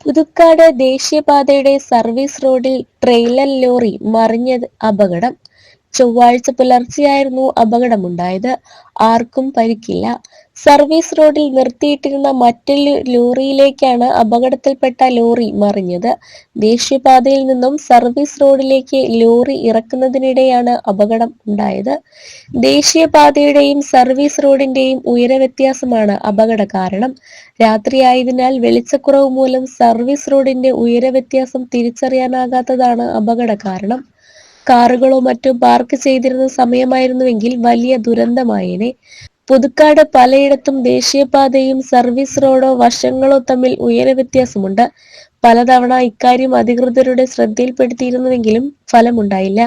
Puthukkad ദേശീയപാതയുടെ service റോഡിൽ trailer lorry മറിഞ്ഞത് അപകടം. ചൊവ്വാഴ്ച പുലർച്ചെയായിരുന്നു അപകടമുണ്ടായത്. ആർക്കും പരിക്കില്ല. സർവീസ് റോഡിൽ നിർത്തിയിട്ടിരുന്ന മറ്റൊരു ലോറിയിലേക്കാണ് അപകടത്തിൽപ്പെട്ട ലോറി മറിഞ്ഞത്. ദേശീയപാതയിൽ നിന്നും സർവീസ് റോഡിലേക്ക് ലോറി ഇറക്കുന്നതിനിടെയാണ് അപകടം ഉണ്ടായത്. ദേശീയപാതയുടെയും സർവീസ് റോഡിന്റെയും ഉയരവ്യത്യാസമാണ് അപകട കാരണം. രാത്രിയായതിനാൽ വെളിച്ചക്കുറവ് മൂലം സർവീസ് റോഡിന്റെ ഉയരവ്യത്യാസം തിരിച്ചറിയാനാകാത്തതാണ് അപകട കാരണം. കാറുകളോ മറ്റോ പാർക്ക് ചെയ്തിരുന്ന സമയമായിരുന്നുവെങ്കിൽ വലിയ ദുരന്തമായേനെ. പുതുക്കാട് പലയിടത്തും ദേശീയപാതയും സർവീസ് റോഡോ വശങ്ങളോ തമ്മിൽ ഉയരവ്യത്യാസമുണ്ട്. പലതവണ ഇക്കാര്യം അധികൃതരുടെ ശ്രദ്ധയിൽപ്പെടുത്തിയിരുന്നുവെങ്കിലും ഫലമുണ്ടായില്ല.